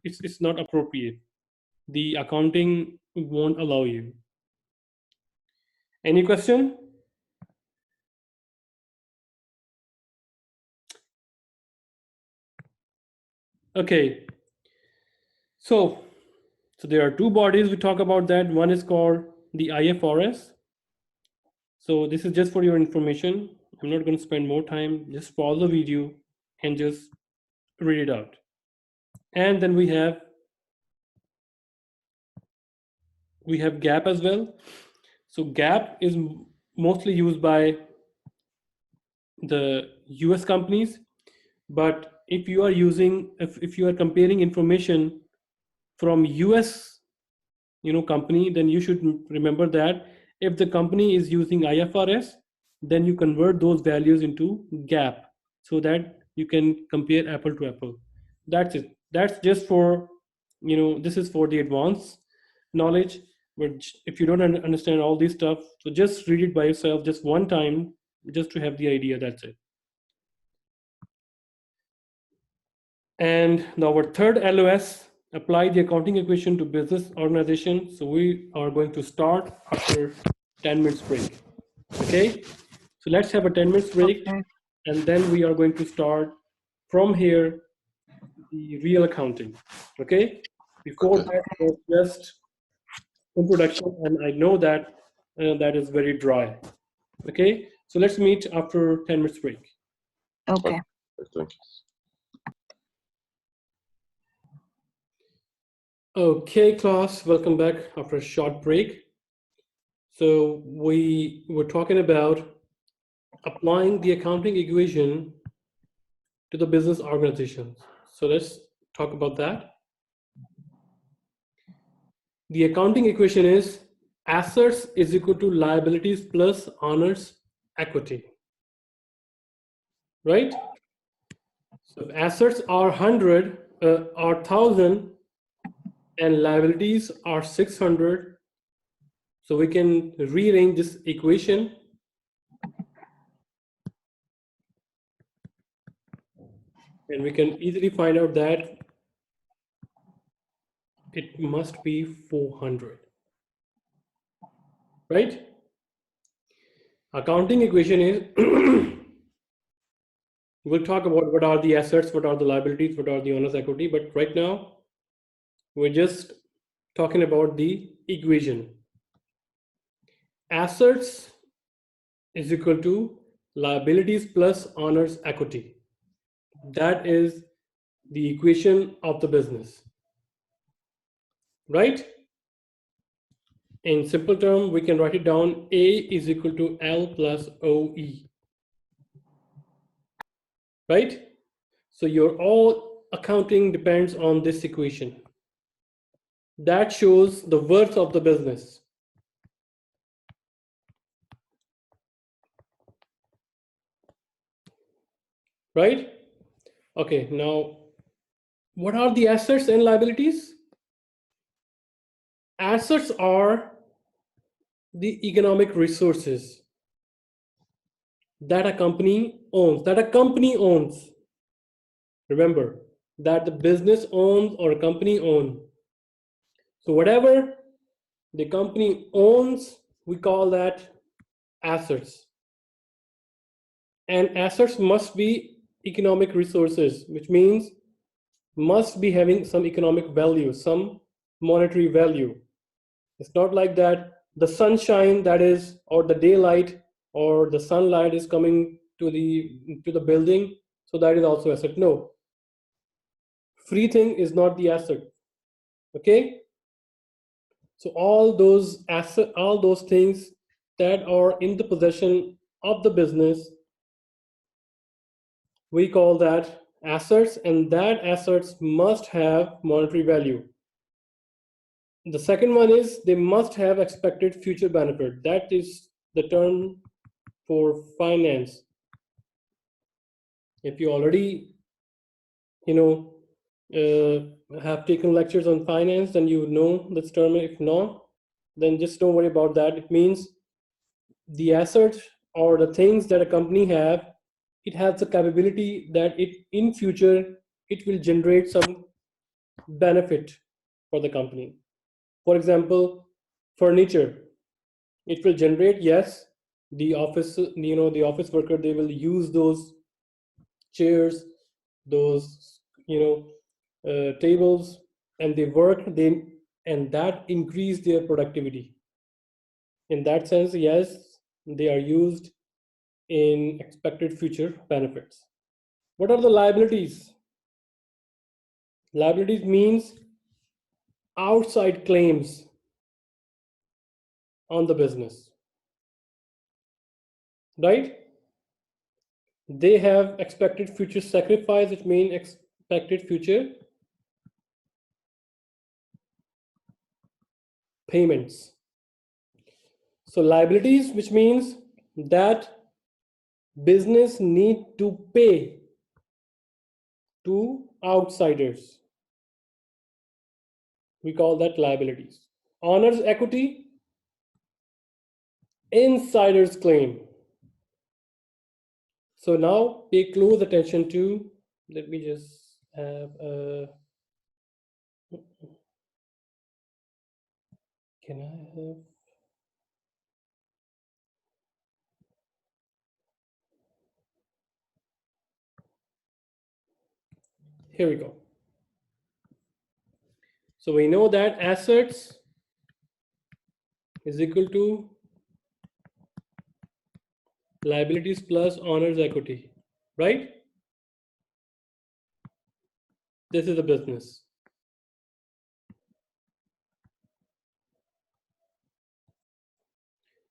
it's not appropriate. The accounting won't allow you. Any question? Okay. So there are two bodies we talk about that. One is called the IFRS. So this is just for your information. I'm not going to spend more time. Just pause the video and just read it out. And then we have GAAP as well. So GAAP is mostly used by the US companies, but if you are using, if you are comparing information from US company, then you should remember that if the company is using IFRS, then you convert those values into GAAP so that you can compare apple to apple. That's it. That's just for, this is for the advanced knowledge. But if you don't understand all this stuff, so just read it by yourself just one time, just to have the idea. That's it. And now our third LOS, apply the accounting equation to business organization. So we are going to start after 10 minutes break. Okay, so let's have a 10 minutes break. Okay. And then we are going to start from here the real accounting. Okay, before that was just introduction, and I know that that is very dry. Okay, so let's meet after 10 minutes break. Okay. Okay, class, welcome back after a short break. So we were talking about applying the accounting equation to the business organization. So let's talk about that. The accounting equation is assets is equal to liabilities plus owners equity, right? So if assets are 100 or 1000 and liabilities are 600, so we can rearrange this equation and we can easily find out that it must be 400, right? Accounting equation is we'll talk about what are the assets, what are the liabilities, what are the owner's equity, but right now we're just talking about the equation. Assets is equal to liabilities plus owner's equity. That is the equation of the business, right? In simple term, we can write it down. A is equal to L plus OE, right? So your all accounting depends on this equation. That shows the worth of the business. Right? Okay, now what are the assets and liabilities? Assets are the economic resources that a company owns, Remember, that the business owns or a company owns. So whatever the company owns, we call that assets. And assets must be economic resources, which means must be having some economic value, some monetary value. It's not like that the sunshine that is, or the daylight or the sunlight is coming to the building, so that is also asset. No, free thing is not the asset. Okay, so all those things that are in the possession of the business, we call that assets, and that assets must have monetary value. The second one is they must have expected future benefit. That is the term for finance. If you already have taken lectures on finance, then you know this term. If not, then just don't worry about that. It means the assets or the things that a company have, it has the capability that it in future it will generate some benefit for the company. For example, furniture, it will generate, yes, the office, the office worker, they will use those chairs, those, tables, and they work, and that increase their productivity. In that sense, yes, they are used in expected future benefits. What are the liabilities? Liabilities means outside claims on the business, right? They have expected future sacrifice, which means expected future payments. So liabilities, which means that business need to pay to outsiders. We call that liabilities. Owner's equity, insider's claim. So now pay close attention to, let me just have a, can I have, here we go. So we know that assets is equal to liabilities plus owner's equity, right? This is the business.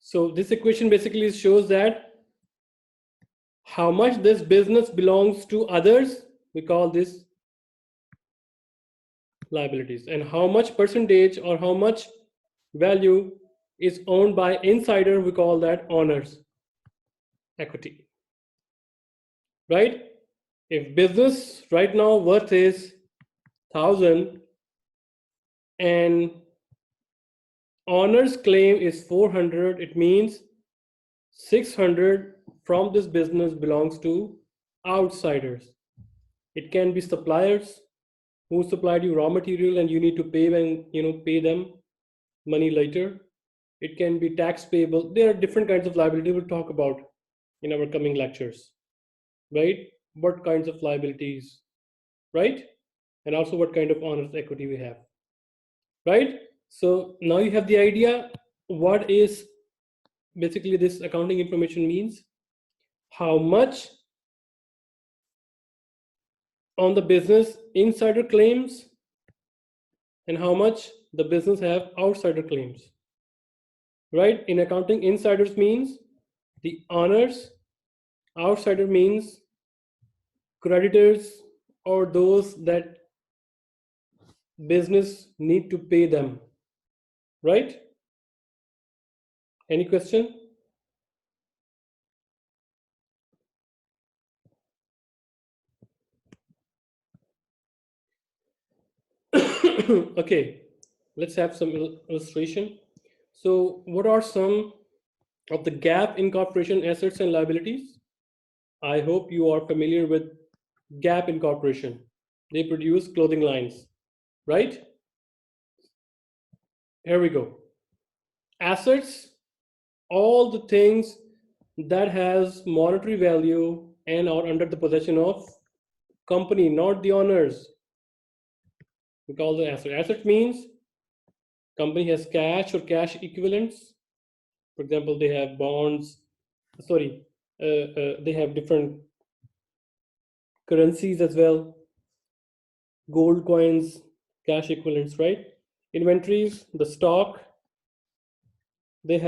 So this equation basically shows that how much this business belongs to others, we call this liabilities, and how much percentage or how much value is owned by insider, we call that owner's equity, right? If business right now worth is 1,000 and owner's claim is 400, it means 600 from this business belongs to outsiders. It can be suppliers who supplied you raw material and you need to pay pay them money later. It can be tax payable. There are different kinds of liability we'll talk about in our coming lectures, right? What kinds of liabilities, right? And also what kind of owner's equity we have, right? So now you have the idea what is basically this accounting information means, how much on the business insider claims and how much the business have outsider claims, right? In accounting, insiders means the owners, outsider means creditors or those that business need to pay them, right? Any question? Okay, let's have some illustration. So what are some of the gap incorporation assets and liabilities? I hope you are familiar with Gap Incorporation. They produce clothing lines, right? Here we go. Assets, all the things that has monetary value and are under the possession of company, not the owners. We call the asset. Asset means company has cash or cash equivalents. For example, they have bonds. Sorry, they have different currencies as well. Gold coins, cash equivalents, right? Inventories, the stock they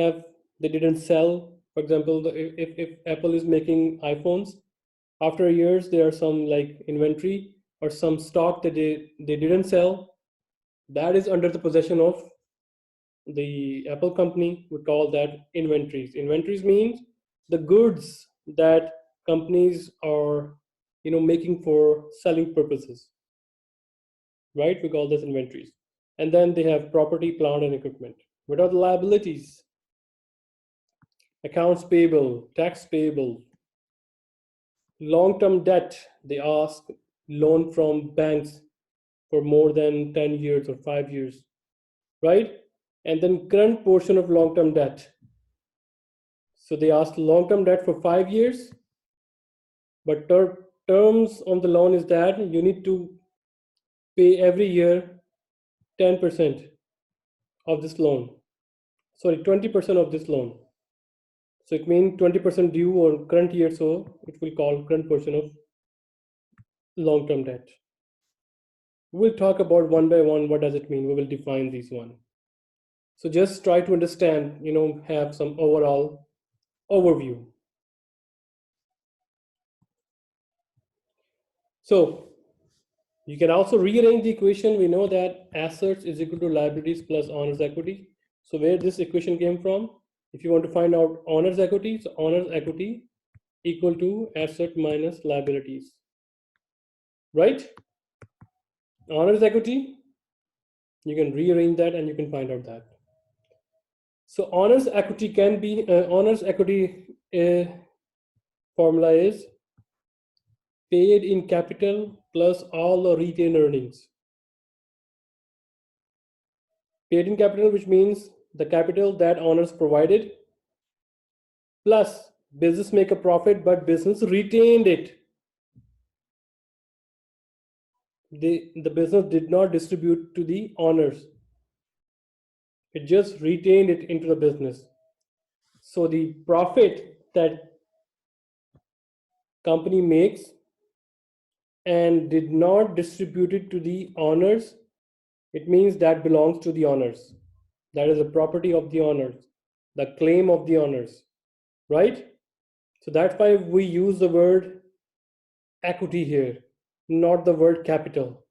didn't sell. For example, if Apple is making iPhones, after years there are some like inventory or some stock that they didn't sell, that is under the possession of the Apple company. We call that inventories. Inventories means the goods that companies are making for selling purposes, right? We call this inventories. And then they have property, plant, and equipment. What are the liabilities? Accounts payable, tax payable, long-term debt. They ask loan from banks for more than 10 years or 5 years, right? And then current portion of long-term debt. So they asked long-term debt for 5 years, but terms on the loan is that you need to pay every year 10% of this loan. Sorry, 20% of this loan. So it means 20% due on current year, so it will call current portion of long-term debt. We'll talk about one by one what does it mean. We will define these one. So just try to understand, have some overall overview. So you can also rearrange the equation. We know that assets is equal to liabilities plus owner's equity. So where this equation came from, if you want to find out owner's equity, so owner's equity equal to asset minus liabilities, right? Owner's equity, you can rearrange that and you can find out that. So owner's equity can be, owner's equity formula is paid in capital plus all the retained earnings. Paid in capital, which means the capital that owners provided, plus business make a profit, but business retained it. The business did not distribute to the owners. It just retained it into the business. So the profit that company makes and did not distribute it to the owners, it means that belongs to the owners. That is a property of the owners, the claim of the owners, right? So that's why we use the word equity here, not the word capital.